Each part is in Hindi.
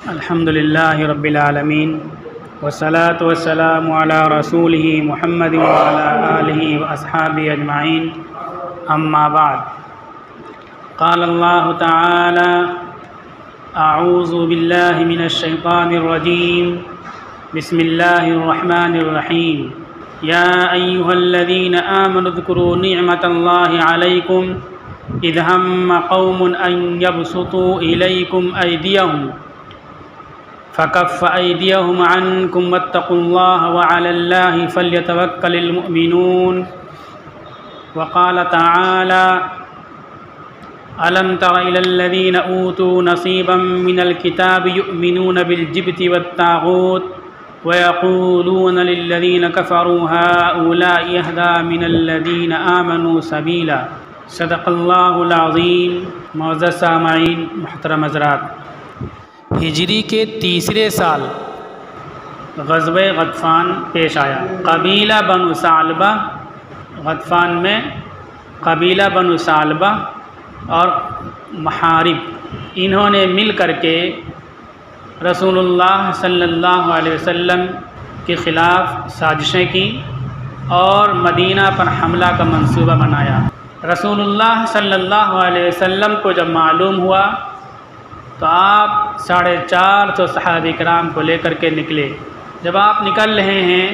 अल्हम्दुलिल्लाहि रब्बिल आलमीन वस्सलातु वस्सलामु अला रसूलिहि मुहम्मद व अला आलिहि व अस्हाबिहि अजमाइन अम्मा बाद। क़ाल अल्लाहु तआला अऊज़ु बिल्लाहि मिनश शैतानिर रजीम बिस्मिल्लाहिर रहमानिर रहीम या अय्युहल्लज़ीना आमनु ज़्कुरू निअमतल्लाहि अलैकुम इज़ हम्म क़ौमुन अन यबसुतू इलैकुम अयदियहुम फ़कफ़्फ़ अयदियहुम अन्कुम वत्तक़ुल्लाह व अलल्लाहि फ़ल्यतवक्कलिल मुअमिनून। व क़ाल तआला अलम तर इलल्लज़ीना ऊतू नसीबम मिनल किताबि युमिनून बिल जिब्ति वत्ताग़ूत व यक़ूलून लिल्लज़ीना कफ़रू हाउलाइ अहदा मिनल्लज़ीना आमनू सबीला। सदक़ल्लाहुल अज़ीम। मुअज़्ज़ज़ सामईन, मुहतरम हज़रात, हिजरी के तीसरे साल ग़ज़वे गतफ़ान पेश आया। कबीला बनु सालबा, गतफ़ान में कबीला बनु सालबा और महारिब, इन्होंने मिल कर के रसूलुल्लाह सल्लल्लाहु अलैहि वसल्लम के ख़िलाफ़ साजिशें की और मदीना पर हमला का मंसूबा बनाया। रसूलुल्लाह सल्लल्लाहु अलैहि वसल्लम को जब मालूम हुआ तो आप 450 सहाबा किराम को लेकर के निकले। जब आप निकल रहे हैं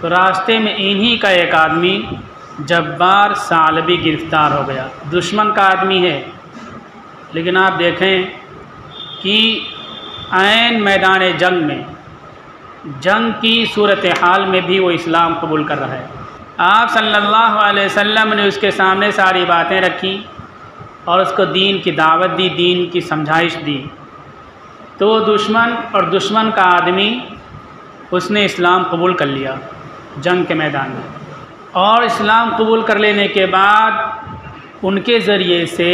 तो रास्ते में इन्हीं का एक आदमी जब्बार सालबी गिरफ़्तार हो गया। दुश्मन का आदमी है, लेकिन आप देखें कि ऐन मैदान जंग में, जंग की सूरत हाल में भी वो इस्लाम कबूल कर रहा है। आप सल्लल्लाहु अलैहि वसल्लम ने उसके सामने सारी बातें रखी और उसको दीन की दावत दी, दीन की समझाइश दी। तो दुश्मन और दुश्मन का आदमी उसने इस्लाम कबूल कर लिया जंग के मैदान में, और इस्लाम कबूल कर लेने के बाद उनके ज़रिए से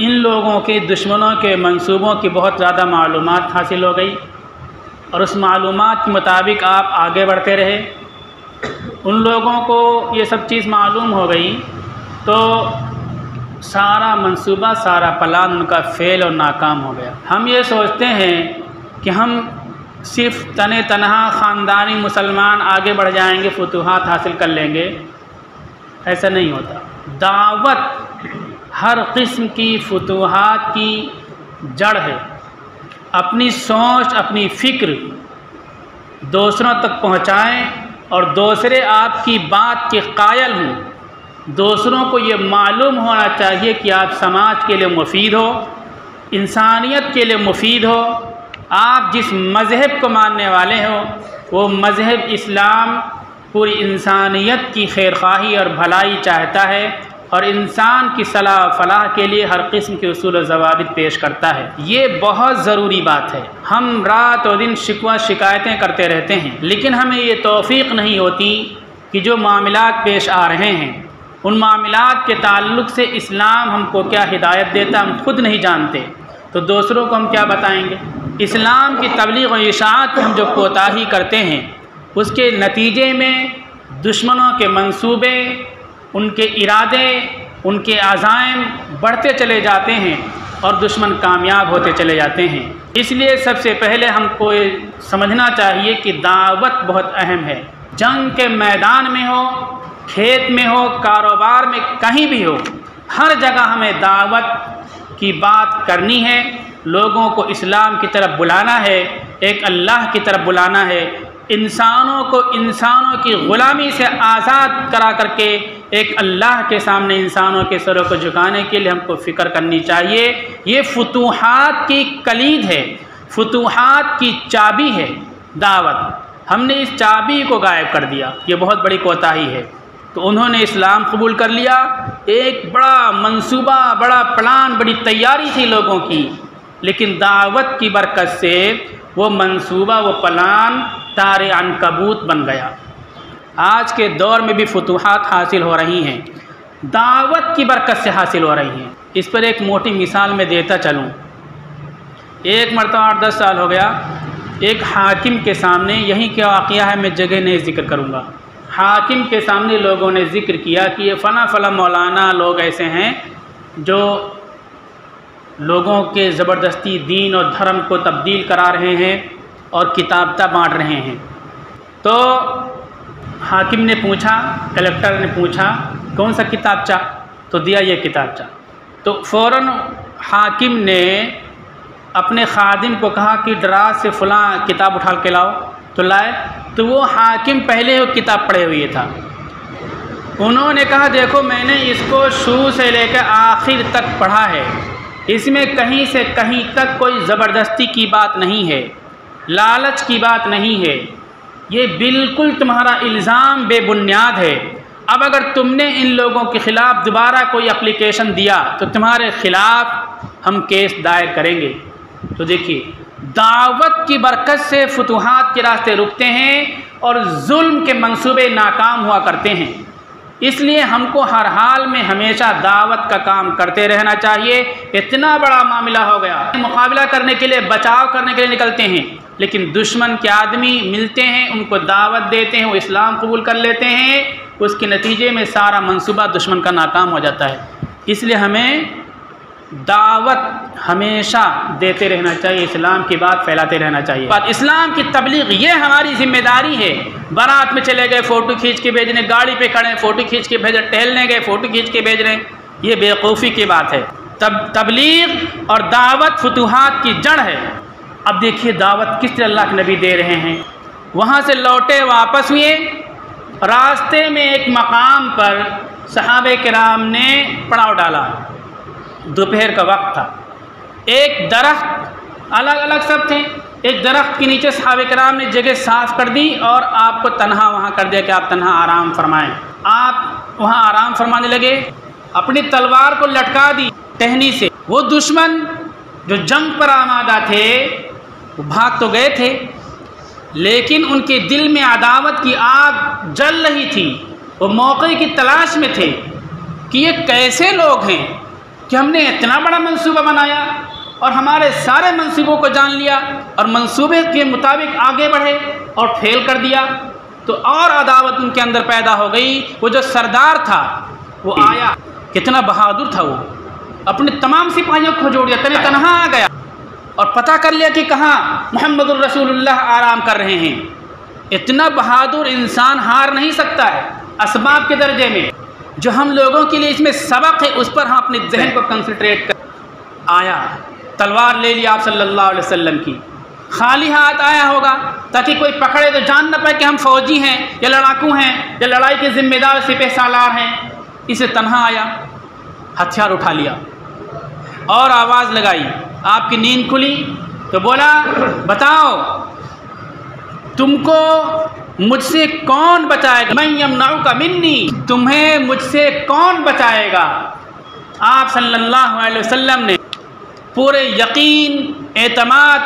इन लोगों के दुश्मनों के मंसूबों की बहुत ज़्यादा मालूमात हासिल हो गई और उस मालूमात के मुताबिक आप आगे बढ़ते रहे। उन लोगों को ये सब चीज़ मालूम हो गई तो सारा मंसूबा, सारा प्लान उनका फ़ेल और नाकाम हो गया। हम ये सोचते हैं कि हम सिर्फ़ तने तनहा ख़ानदानी मुसलमान आगे बढ़ जाएंगे, फतूहात हासिल कर लेंगे, ऐसा नहीं होता। दावत हर किस्म की फतूहात की जड़ है। अपनी सोच, अपनी फ़िक्र दूसरों तक पहुँचाएँ और दूसरे आपकी बात के कायल हों। दूसरों को ये मालूम होना चाहिए कि आप समाज के लिए मुफीद हो, इंसानियत के लिए मुफीद हो। आप जिस मज़हब को मानने वाले हो वो मज़हब इस्लाम पूरी इंसानियत की खैरख्वाही और भलाई चाहता है और इंसान की सलाह फलाह के लिए हर किस्म के उसूल और ज़वाबित पेश करता है। ये बहुत ज़रूरी बात है। हम रात और दिन शिकवा शिकायतें करते रहते हैं, लेकिन हमें ये तौफ़ीक़ नहीं होती कि जो मामलात पेश आ रहे हैं उन मामलात के ताल्लुक़ से इस्लाम हमको क्या हिदायत देता हम खुद नहीं जानते, तो दूसरों को हम क्या बताएंगे। इस्लाम की तबलीग और इशाअत हम जो कोताही करते हैं उसके नतीजे में दुश्मनों के मंसूबे, उनके इरादे, उनके अज़ाइम बढ़ते चले जाते हैं और दुश्मन कामयाब होते चले जाते हैं। इसलिए सबसे पहले हमको ये समझना चाहिए कि दावत बहुत अहम है। जंग के मैदान में हो, खेत में हो, कारोबार में, कहीं भी हो, हर जगह हमें दावत की बात करनी है। लोगों को इस्लाम की तरफ बुलाना है, एक अल्लाह की तरफ बुलाना है। इंसानों को इंसानों की ग़ुलामी से आज़ाद करा करके एक अल्लाह के सामने इंसानों के सरों को झुकाने के लिए हमको फ़िक्र करनी चाहिए। ये फतूहात की कलीद है, फतूहात की चाबी है दावत। हमने इस चाबी को गायब कर दिया, ये बहुत बड़ी कोताही है। तो उन्होंने इस्लाम कबूल कर लिया। एक बड़ा मंसूबा, बड़ा प्लान, बड़ी तैयारी थी लोगों की, लेकिन दावत की बरकत से वो मंसूबा, वो प्लान तारे अनकबूत बन गया। आज के दौर में भी फतूहात हासिल हो रही हैं, दावत की बरकत से हासिल हो रही हैं। इस पर एक मोटी मिसाल में देता चलूँ। एक मरतबा 8-10 साल हो गया, एक हाकिम के सामने, यहीं क्या वाक़या है मैं जगह नहीं ज़िक्र करूँगा, हाकिम के सामने लोगों ने ज़िक्र किया कि ये फ़ला फ़ला मौलाना लोग ऐसे हैं जो लोगों के ज़बरदस्ती दीन और धर्म को तब्दील करा रहे हैं और किताबता बांट रहे हैं। तो हाकिम ने पूछा, कलेक्टर ने पूछा कौन सा किताबचा, तो दिया ये किताबचा। तो फ़ौरन हाकिम ने अपने खादिम को कहा कि दराज से फ़लाँ किताब उठा के लाओ, तो लाए। तो वो हाकिम पहले वो किताब पढ़े हुए था। उन्होंने कहा देखो मैंने इसको शुरू से लेकर आखिर तक पढ़ा है, इसमें कहीं से कहीं तक कोई ज़बरदस्ती की बात नहीं है, लालच की बात नहीं है, ये बिल्कुल तुम्हारा इल्ज़ाम बेबुनियाद है। अब अगर तुमने इन लोगों के ख़िलाफ़ दोबारा कोई एप्लीकेशन दिया तो तुम्हारे ख़िलाफ़ हम केस दायर करेंगे। तो देखिए दावत की बरकत से फतूहात के रास्ते रुकते हैं और जुल्म के मंसूबे नाकाम हुआ करते हैं। इसलिए हमको हर हाल में हमेशा दावत का काम करते रहना चाहिए। इतना बड़ा मामला हो गया, मुकाबला करने के लिए, बचाव करने के लिए निकलते हैं, लेकिन दुश्मन के आदमी मिलते हैं, उनको दावत देते हैं, वो इस्लाम कबूल कर लेते हैं, उसके नतीजे में सारा मंसूबा दुश्मन का नाकाम हो जाता है। इसलिए हमें दावत हमेशा देते रहना चाहिए, इस्लाम की बात फैलाते रहना चाहिए। बात इस्लाम की तबलीग ये हमारी जिम्मेदारी है। बारात में चले गए फ़ोटो खींच के भेजने, गाड़ी पे खड़े फ़ोटो खींच के भेज, टहलने गए फ़ोटो खींच के भेज रहे हैं, ये बेवकूफ़ी की बात है। तबलीग और दावत फतूहात की जड़ है। अब देखिए दावत किस तरह अल्लाह के नबी दे रहे हैं। वहाँ से लौटे, वापस हुए, रास्ते में एक मकाम पर सहाबे किराम ने पड़ाव डाला। दोपहर का वक्त था, एक दरख्त, अलग अलग सब थे, एक दरख्त के नीचे सहाबे किराम ने जगह साफ़ कर दी और आपको तन्हा वहाँ कर दिया कि आप तन्हा आराम फरमाएं। आप वहाँ आराम फरमाने लगे, अपनी तलवार को लटका दी टहनी से। वो दुश्मन जो जंग पर आमादा थे वो भाग तो गए थे, लेकिन उनके दिल में अदावत की आग जल रही थी। वो मौके की तलाश में थे कि ये कैसे लोग हैं कि हमने इतना बड़ा मंसूबा बनाया और हमारे सारे मंसूबों को जान लिया और मंसूबे के मुताबिक आगे बढ़े और फेल कर दिया। तो और अदावत उनके अंदर पैदा हो गई। वो जो सरदार था वो आया, कितना बहादुर था, वो अपने तमाम सिपाहियों को जोड़ दिया, तन्हा आ गया और पता कर लिया कि कहाँ मुहम्मदुर रसूलुल्लाह आराम कर रहे हैं। इतना बहादुर इंसान हार नहीं सकता है असबाब के दर्जे में। जो हम लोगों के लिए इसमें सबक है उस पर हम अपने जहन को कंसंट्रेट कर। आया, तलवार ले लिया आप सल्लल्लाहु अलैहि वसल्लम की, खाली हाथ आया होगा ताकि कोई पकड़े तो जान न पाए कि हम फौजी हैं या लड़ाकू हैं या लड़ाई के जिम्मेदार सिपह सालार हैं। इसे तन्हा आया, हथियार उठा लिया और आवाज़ लगाई। आपकी नींद खुली तो बोला बताओ तुमको मुझसे कौन बचाएगा, मैं यमनाउका मिन्नी, तुम्हें मुझसे कौन बचाएगा। आप सल्लल्लाहु अलैहि वसल्लम ने पूरे यकीन, एतमाद,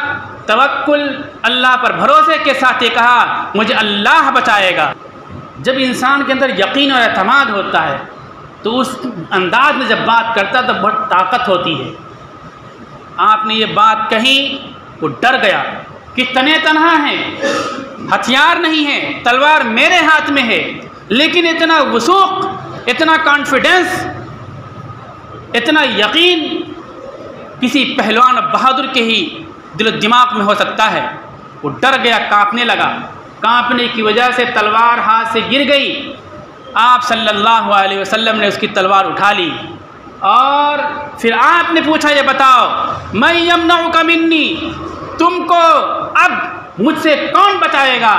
तवक्कुल, अल्लाह पर भरोसे के साथ ये कहा मुझे अल्लाह बचाएगा। जब इंसान के अंदर यकीन और एतमाद होता है तो उस अंदाज में जब बात करता है तो बहुत ताकत होती है। आपने ये बात कही, वो डर गया कि तने तनहा है, हथियार नहीं है, तलवार मेरे हाथ में है, लेकिन इतना वसूख, इतना कॉन्फिडेंस, इतना यकीन किसी पहलवान और बहादुर के ही दिल दिमाग में हो सकता है। वो डर गया, कांपने लगा। कांपने की वजह से तलवार हाथ से गिर गई। आप सल्लल्लाहु अलैहि वसल्लम ने उसकी तलवार उठा ली और फिर आपने पूछा ये बताओ मैं यमनाउका मिन्नी, तुमको अब मुझसे कौन बचाएगा।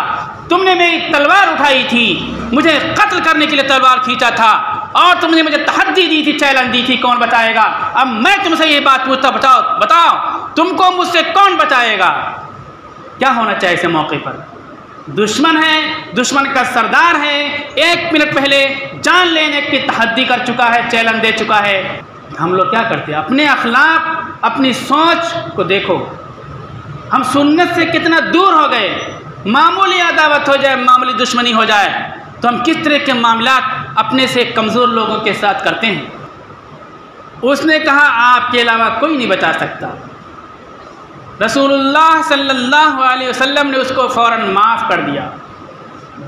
तुमने मेरी तलवार उठाई थी, मुझे कत्ल करने के लिए तलवार खींचा था और तुमने मुझे तहद्दी दी थी, चैलेंज दी थी, कौन बचाएगा। अब मैं तुमसे ये बात पूछता, बताओ तुमको मुझसे कौन बचाएगा। क्या होना चाहिए ऐसे मौके पर। दुश्मन है, दुश्मन का सरदार है, 1 मिनट पहले जान लेने की तहद्दी कर चुका है, चैलेंज दे चुका है। हम लोग क्या करते हैं, अपने अखलाक, अपनी सोच को देखो। हम सुन्नत से कितना दूर हो गए। मामूली अदावत हो जाए, मामूली दुश्मनी हो जाए तो हम किस तरह के मामलात अपने से कमज़ोर लोगों के साथ करते हैं। उसने कहा आपके अलावा कोई नहीं बचा सकता। रसूलुल्लाह सल्लल्लाहु अलैहि वसल्लम ने उसको फ़ौरन माफ़ कर दिया।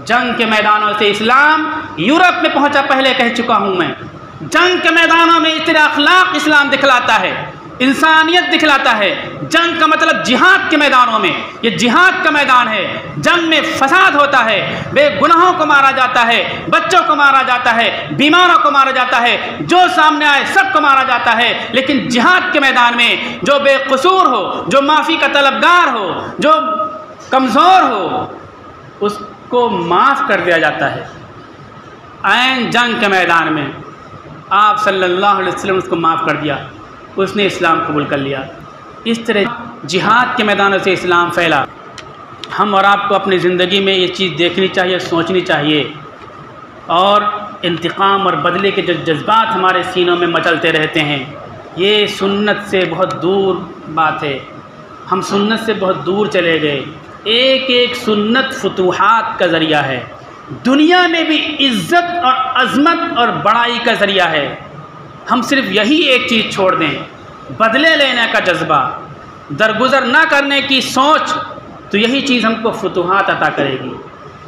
जंग के मैदानों से इस्लाम यूरोप में पहुंचा, पहले कह चुका हूं मैं। जंग के मैदानों में इस तरह अखलाक इस्लाम दिखलाता है इंसानियत दिखलाता है। जंग का मतलब जिहाद के मैदानों में, ये जिहाद का मैदान है। जंग में फसाद होता है, बेगुनाहों को मारा जाता है, बच्चों को मारा जाता है, बीमारों को मारा जाता है, जो सामने आए सबको मारा जाता है। लेकिन जिहाद के मैदान में जो बेकसूर हो, जो माफ़ी का तलबगार हो, जो कमज़ोर हो, उसको माफ़ कर दिया जाता है। ऐन जंग के मैदान में आप सल्लल्लाहु अलैहि वसल्लम उसको माफ़ कर दिया, उसने इस्लाम कबूल कर लिया। इस तरह जिहाद के मैदानों से इस्लाम फैला। हम और आपको अपनी ज़िंदगी में ये चीज़ देखनी चाहिए, सोचनी चाहिए। और इंतकाम और बदले के जो जज्बात हमारे सीनों में मचलते रहते हैं, ये सुन्नत से बहुत दूर बात है। हम सुन्नत से बहुत दूर चले गए। एक एक सुन्नत फुतूहात का ज़रिया है, दुनिया में भी इज़्ज़त और अज़मत और बड़ाई का ज़रिया है। हम सिर्फ यही एक चीज़ छोड़ दें, बदले लेने का जज्बा, दरगुजर ना करने की सोच, तो यही चीज़ हमको फुतूहात अता करेगी,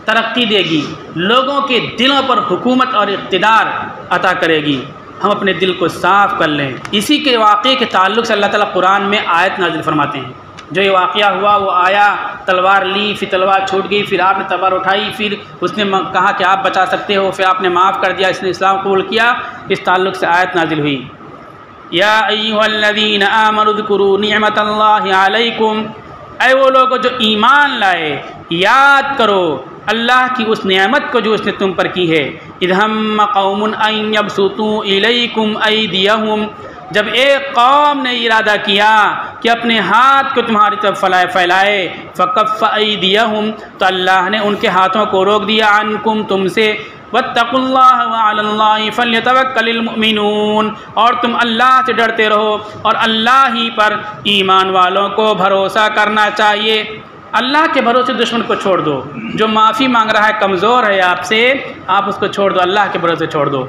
तरक्की देगी, लोगों के दिलों पर हुकूमत और इक़्तिदार अता करेगी। हम अपने दिल को साफ़ कर लें। इसी के वाक़े के ताल्लुक़ से अल्लाह ताला कुरान में आयत नाज़िल फरमाते हैं। जो ये वाक़या हुआ, वो आया, तलवार ली, फिर तलवार छूट गई, फिर आपने तलवार उठाई, फिर उसने कहा कि आप बचा सकते हो, फिर आपने माफ़ कर दिया, इसने इस्लाम कबूल किया। इस ताल्लुक़ से आयत नाज़िल हुई, या अय्युहल्लज़ीना आमनु ज़कुरू निअमतल्लाहि अलैकुम, ऐ वो लोग जो ईमान लाए, याद करो अल्लाह की उस नेमत को जो उसने तुम पर की है। इज़ हम्म कौमुन अन यबसुतू इलैकुम ऐदियहुम, जब एक कौम ने इरादा किया कि अपने हाथ को तुम्हारी तरफ फैलाए, फ़कफ़्फ़ ऐदियहुम, तो अल्लाह ने उनके हाथों को रोक दिया, अन्कुम, तुमसे, वत्तक़ुल्लाह व अलल्लाहि फ़ल्यतवक्कलिल मुमिनून, और तुम अल्लाह से डरते रहो और अल्लाह ही पर ईमान वालों को भरोसा करना चाहिए। अल्लाह के भरोसे दुश्मन को छोड़ दो। जो माफ़ी मांग रहा है, कमज़ोर है आपसे, आप उसको छोड़ दो, अल्लाह के भरोसे छोड़ दो।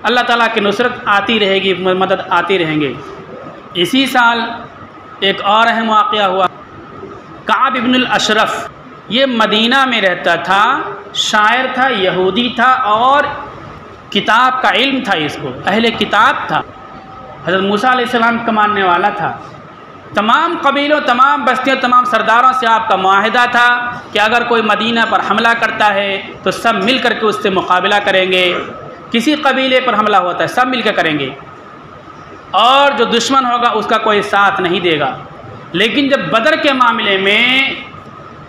अल्लाह ताला की नुसरत आती रहेगी, मदद आती रहेंगे। इसी साल एक और अहम वाक़या हुआ। काब इब्नुल अशरफ, ये मदीना में रहता था, शायर था, यहूदी था और किताब का इल्म था, इसको अहले किताब था, हज़रत मूसा अलैहिस्सलाम का मानने वाला था। तमाम कबीलों, तमाम बस्तियों, तमाम सरदारों से आपका मुआहिदा था कि अगर कोई मदीना पर हमला करता है तो सब मिल कर के उससे मुकाबला करेंगे। किसी कबीले पर हमला होता है, सब मिल कर करेंगे, और जो दुश्मन होगा उसका कोई साथ नहीं देगा। लेकिन जब बदर के मामले में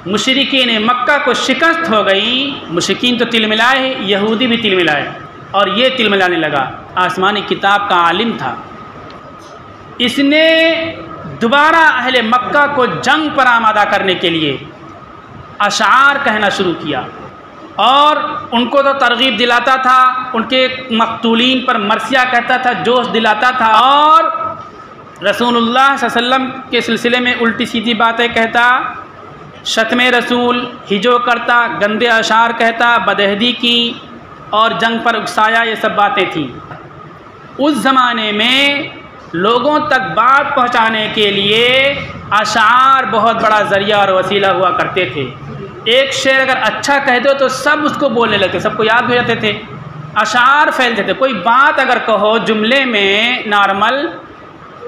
मुशरिकीन मक्का को शिकस्त हो गई, मुशरिकीन तो तिलमिलाए, यहूदी भी तिलमिलाए, और ये तिलमिलाने लगा। आसमानी किताब का आलिम था, इसने दोबारा अहले मक्का को जंग पर आमादा करने के लिए अशार कहना शुरू किया और उनको तो तरगीब दिलाता था, उनके मकतूलीन पर मरसिया कहता था, जोश दिलाता था, और रसूलुल्लाह सल्लल्लाहु अलैहि वसल्लम के सिलसिले में उल्टी सीधी बातें कहता, शतमे रसूल, हिजो करता, गंदे अशार कहता, बदअहदी की और जंग पर उकसाया, ये सब बातें थीं। उस ज़माने में लोगों तक बात पहुंचाने के लिए अशार बहुत बड़ा ज़रिया और वसीला हुआ करते थे। एक शेर अगर अच्छा कह दो तो सब उसको बोलने लगते, सबको याद हो जाते थे, अशार फैलते थे। कोई बात अगर कहो जुमले में, नॉर्मल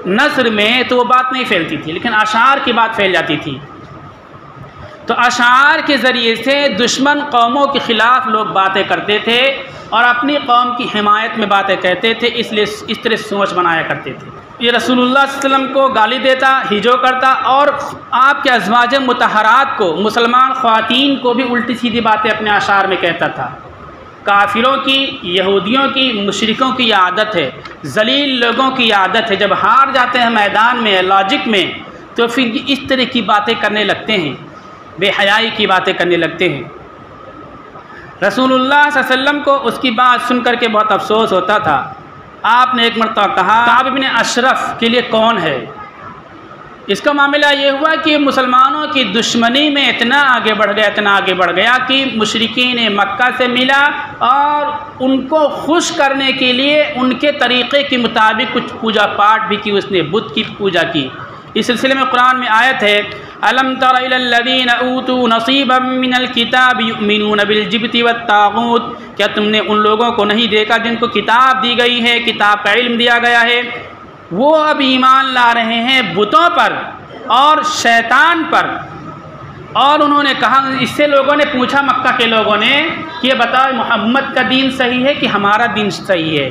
नस्र में, तो वो बात नहीं फैलती थी, लेकिन अशार की बात फैल जाती थी। तो अशार के ज़रिए से दुश्मन कौमों के ख़िलाफ़ लोग बातें करते थे और अपनी कौम की हिमायत में बातें कहते थे, इसलिए इस तरह सोच बनाया करते थे। ये रसूलुल्लाह सल्लल्लाहु अलैहि वसल्लम को गाली देता, हिजो करता, और आपके अज़वाज मुतहरात को, मुसलमान ख़वातीन को भी उल्टी सीधी बातें अपने अशार में कहता था। काफिरों की, यहूदियों की, मुशरिकों की आदत है, जलील लोगों की आदत है, जब हार जाते हैं मैदान में, लॉजिक में, तो फिर इस तरह की बातें करने लगते हैं, बेहयाई की बातें करने लगते हैं। रसूलुल्लाह सल्लल्लाहु अलैहि वसल्लम को उसकी बात सुन करके बहुत अफसोस होता था। आपने एक मरतबा कहा, काब इब्न अशरफ के लिए कौन है? इसका मामला ये हुआ कि मुसलमानों की दुश्मनी में इतना आगे बढ़ गया, इतना आगे बढ़ गया कि मुशरिकीन मक्का से मिला और उनको खुश करने के लिए उनके तरीक़े के मुताबिक कुछ पूजा पाठ भी की, उसने बुत की पूजा की। इस सिलसिले में कुरान में आयत है, अलम तरा इलल लज़ीना ऊतू नसीबम मिनल किताब युमिनून बिल जिब्ति वत्तागूत, क्या तुमने उन लोगों को नहीं देखा जिनको किताब दी गई है, किताब का इल्म दिया गया है, वो अब ईमान ला रहे हैं बुतों पर और शैतान पर। और उन्होंने कहा, इससे लोगों ने पूछा, मक्का के लोगों ने, कि ये बताओ मोहम्मद का दीन सही है कि हमारा दीन सही है,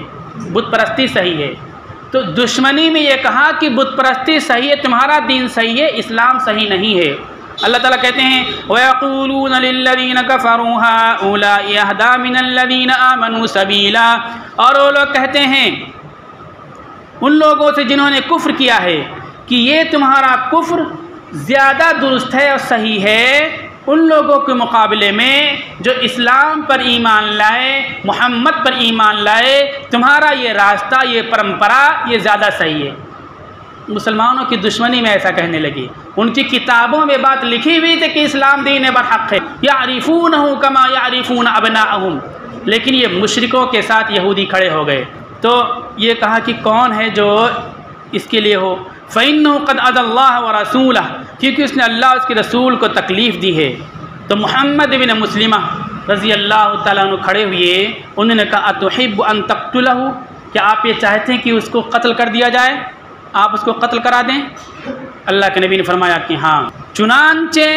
बुत परस्ती सही है? तो दुश्मनी में ये कहा कि बुत परस्ती सही है, तुम्हारा दीन सही है, इस्लाम सही नहीं है। अल्लाह ताला कहते हैं वयक़ूलून लिल्लज़ीना कफ़रू हाउलाइ अहदा मिनल्लज़ीना आमनू सबीला, और वो लोग कहते हैं उन लोगों से जिन्होंने कुफ्र किया है कि ये तुम्हारा कुफ्र ज़्यादा दुरुस्त है और सही है उन लोगों के मुकाबले में जो इस्लाम पर ईमान लाए, मोहम्मद पर ईमान लाए, तुम्हारा ये रास्ता, ये परंपरा, ये ज़्यादा सही है। मुसलमानों की दुश्मनी में ऐसा कहने लगी। उनकी किताबों में बात लिखी हुई थी कि इस्लाम दीन बरहक़ है, यारिफूनहु कमा यारिफून अबनाअहुम, लेकिन ये मुशरिकों के साथ यहूदी खड़े हो गए। तो ये कहा कि कौन है जो इसके लिए हो, फ़इन्नहु क़द अज़ल्लाह व रसूलह, क्योंकि उसने अल्लाह उसके रसूल को तकलीफ़ दी है। तो मोहम्मद बिन मुस्लिमा रज़ी अल्लाह तआला अन्हु खड़े हुए, उन्होंने कहा अतुहिब्बु अन तक़्तुलहु, क्या आप ये चाहते हैं कि उसको कत्ल कर दिया जाए, आप उसको कत्ल करा दें? अल्लाह के नबी ने फरमाया कि हाँ, चुनांचे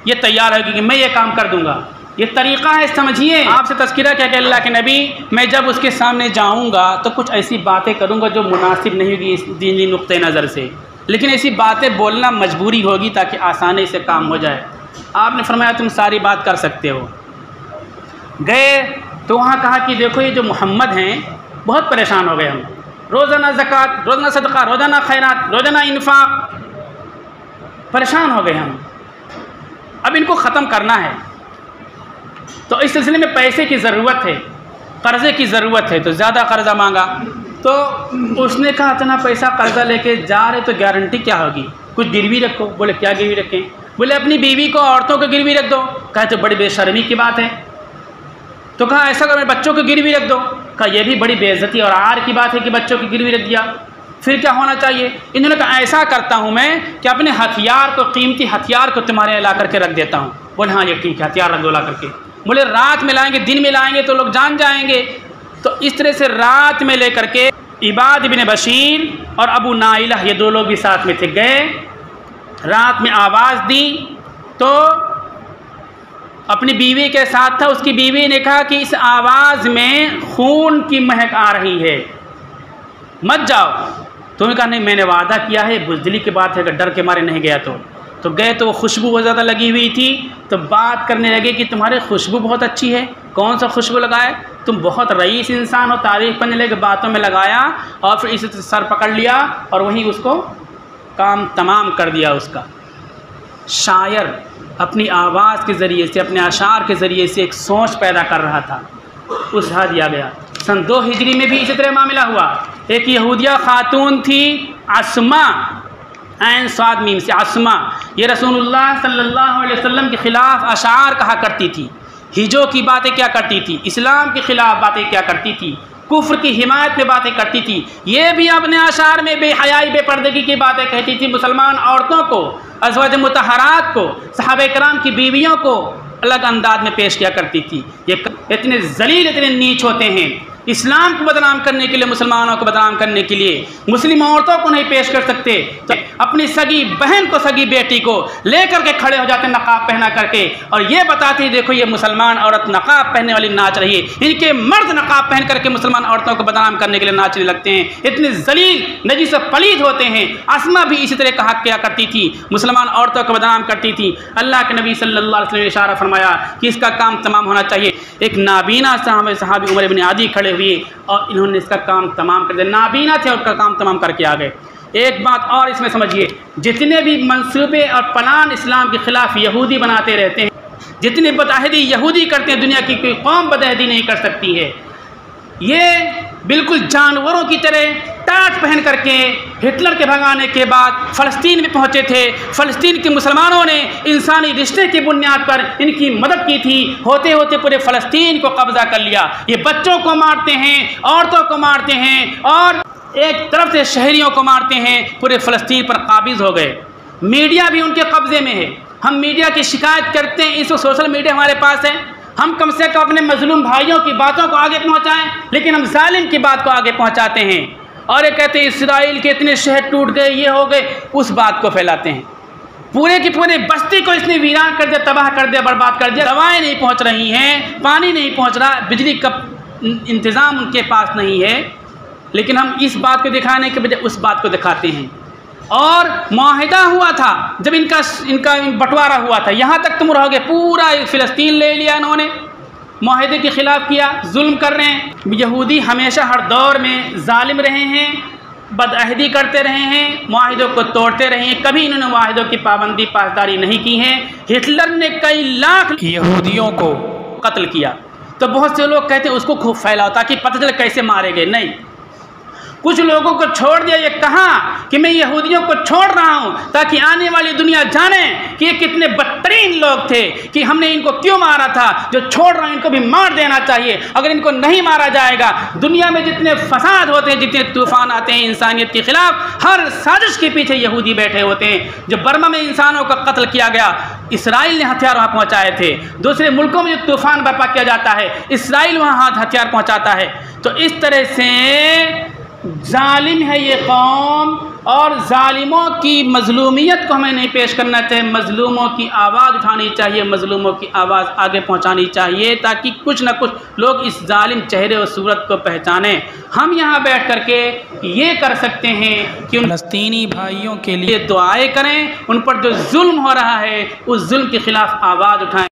ये तैयार है कि मैं ये काम कर दूँगा। ये तरीक़ा है, समझिए। आपसे तज़किरा क्या कि अल्लाह के नबी, मैं जब उसके सामने जाऊँगा तो कुछ ऐसी बातें करूँगा जो मुनासिब नहीं होगी इस दीनी नुक्ते नज़र से, लेकिन ऐसी बातें बोलना मजबूरी होगी ताकि आसानी से काम हो जाए। आपने फरमाया तुम सारी बात कर सकते हो। गए तो वहाँ कहा कि देखो ये जो मोहम्मद हैं बहुत परेशान हो गए हम, रोज़ाना ज़कात, रोज़ाना सदका, रोज़ाना खैरात, रोज़ाना इन्फाक, परेशान हो गए हम, अब इनको ख़त्म करना है। तो इस सिलसिले में पैसे की ज़रूरत है, कर्ज़े की ज़रूरत है, तो ज़्यादा कर्ज़ा मांगा। तो उसने कहा इतना पैसा कर्ज़ा लेके जा रहे तो गारंटी क्या होगी, कुछ गिरवी रखो। बोले क्या गिरवी रखें? बोले अपनी बीवी को, औरतों को गिरवी रख दो। कहा तो बड़ी बेशर्मी की बात है। तो कहा ऐसा करो, बच्चों को गिरवी रख दो। कहा यह भी बड़ी बेइज्जती और आर की बात है कि बच्चों की गिरवी रख दिया। फिर क्या होना चाहिए? इन्होंने कहा ऐसा करता हूँ मैं कि अपने हथियार को, कीमती हथियार को तुम्हारे यहाँ ला करके रख देता हूँ। बोले हाँ ये ठीक है, हथियार रख दो ला करके। बोले रात में लाएंगे, दिन में लाएंगे तो लोग जान जाएंगे। तो इस तरह से रात में लेकर के इबाद बिन बशीर और अबू नाइला, ये दो लोग भी साथ में थे, गए, रात में आवाज़ दी तो अपनी बीवी के साथ था। उसकी बीवी ने कहा कि इस आवाज़ में खून की महक आ रही है, मत जाओ। तो उन्होंने कहा नहीं, मैंने वादा किया है, बुज़दिली की बात है, अगर डर के मारे नहीं गया तो गए तो वो खुशबू बहुत ज़्यादा लगी हुई थी। तो बात करने लगे कि तुम्हारी खुशबू बहुत अच्छी है। कौन सा खुशबू लगाए? तुम बहुत रईस इंसान हो। तारीफ़ करने लगे, बातों में लगाया और फिर इसे सर पकड़ लिया और वहीं उसको काम तमाम कर दिया। उसका शायर अपनी आवाज़ के ज़रिए से, अपने अशार के ज़रिए से एक सोच पैदा कर रहा था, उसहा दिया गया। सन 2 हिजरी में भी इसी तरह मामला हुआ। एक यहूदिया खातून थी अस्मा, ऐन स्वाद मीम से अस्मा, ये रसूलुल्लाह सल्लल्लाहु अलैहि वसल्लम के ख़िलाफ़ अशार कहा करती थी, हिजों की बातें क्या करती थी, इस्लाम के ख़िलाफ़ बातें क्या करती थी, कुफ्र की हिमायत में बातें करती थी। ये भी अपने अशार में बेहयाई, बेपर्दगी की बातें कहती थी। मुसलमान औरतों को, अज़वाज मुतहरात को, सहाबा किराम की बीवियों को अलग अंदाज में पेश किया करती थी। ये इतने जलील, इतने नीच होते हैं, इस्लाम को बदनाम करने के लिए, मुसलमानों को बदनाम करने के लिए मुस्लिम औरतों को नहीं पेश कर सकते तो अपनी सगी बहन को, सगी बेटी को लेकर के खड़े हो जाते नकाब पहना करके, और ये बताते देखो ये मुसलमान औरत नकाब पहनने वाली नाच रही है, इनके मर्द नकाब पहन करके मुसलमान औरतों को बदनाम करने के लिए नाचने लगते हैं। इतने जलील, नजीस पलीद होते हैं। अस्मा भी इसी तरह कहा क्या करती थी, मुसलमान औरतों को बदनाम करती थी। अल्लाह के नबी सल्लल्लाहु अलैहि वसल्लम ने इशारा फरमाया कि इसका काम तमाम होना चाहिए। एक नाबीना सहाबी उमर इब्न आदी खड़े हुए और इन्होंने इसका काम तमाम कर दिया। नाबीना थे, उनका काम तमाम करके आ गए। एक बात और इसमें समझिए, जितने भी मंसूबे और प्लान इस्लाम के ख़िलाफ़ यहूदी बनाते रहते हैं, जितने बदअहदी यहूदी करते हैं, दुनिया की कोई कौम बदअहदी नहीं कर सकती है। ये बिल्कुल जानवरों की तरह टाट पहन करके हिटलर के भगाने के बाद फ़लस्तीन में पहुँचे थे। फ़लस्तीन के मुसलमानों ने इंसानी रिश्ते की बुनियाद पर इनकी मदद की थी। होते होते पूरे फ़लस्तीन को कब्ज़ा कर लिया। ये बच्चों को मारते हैं, औरतों को मारते हैं और एक तरफ से शहरियों को मारते हैं। पूरे फ़लस्तीन पर काबिज़ हो गए। मीडिया भी उनके कब्ज़े में है। हम मीडिया की शिकायत करते हैं, इस सोशल मीडिया हमारे पास है, हम कम से कम अपने मजलूम भाइयों की बातों को आगे पहुंचाएं, लेकिन हम जालिम की बात को आगे पहुंचाते हैं। और ये कहते हैं इसराइल के इतने शहर टूट गए, ये हो गए, उस बात को फैलाते हैं। पूरे की पूरे बस्ती को इसने वीरान कर दिया, तबाह कर दिया, बर्बाद कर दिया। दवाएं नहीं पहुंच रही हैं, पानी नहीं पहुंच रहा, बिजली का इंतज़ाम उनके पास नहीं है, लेकिन हम इस बात को दिखाने के बजाय उस बात को दिखाते हैं। और मुआहिदा हुआ था जब इनका बंटवारा हुआ था, यहाँ तक तुम रहोगे, पूरा फ़िलिस्तीन ले लिया इन्होंने, मुआहिदे के ख़िलाफ़ किया, जुल्म कर रहे हैं। यहूदी हमेशा हर दौर में जालिम रहे हैं, बदअहदी करते रहे हैं, मुआहिदों को तोड़ते रहे हैं, कभी इन्होंने मुआहिदों की पाबंदी पासदारी नहीं की है। हिटलर ने कई लाख यहूदियों को कत्ल किया, तो बहुत से लोग कहते हैं उसको खूब फैलाओ ताकि पता चले कैसे मारे गए। नहीं, कुछ लोगों को छोड़ दिया, ये कहा कि मैं यहूदियों को छोड़ रहा हूँ ताकि आने वाली दुनिया जाने कि ये कितने बदतरीन लोग थे, कि हमने इनको क्यों मारा था, जो छोड़ रहे हैं इनको भी मार देना चाहिए। अगर इनको नहीं मारा जाएगा, दुनिया में जितने फसाद होते हैं, जितने तूफान आते हैं इंसानियत के खिलाफ, हर साजिश के पीछे यहूदी बैठे होते हैं। जो बर्मा में इंसानों का कत्ल किया गया, इसराइल ने हथियार वहाँ पहुँचाए थे। दूसरे मुल्कों में जो तूफान बर्पा किया जाता है, इसराइल वहाँ हथियार पहुँचाता है। तो इस तरह से जालिम है ये कौम, और जालिमों की मजलूमियत को हमें नहीं पेश करना चाहिए। मजलूमों की आवाज़ उठानी चाहिए, मजलूमों की आवाज़ आगे पहुंचानी चाहिए, ताकि कुछ ना कुछ लोग इस जालिम चेहरे और सूरत को पहचानें। हम यहाँ बैठ करके ये कर सकते हैं कि उन फ़लस्तीनी भाइयों के लिए दुआएं करें, उन पर जो जुल्म हो रहा है उस जुल्म के ख़िलाफ़ आवाज़ उठाएं।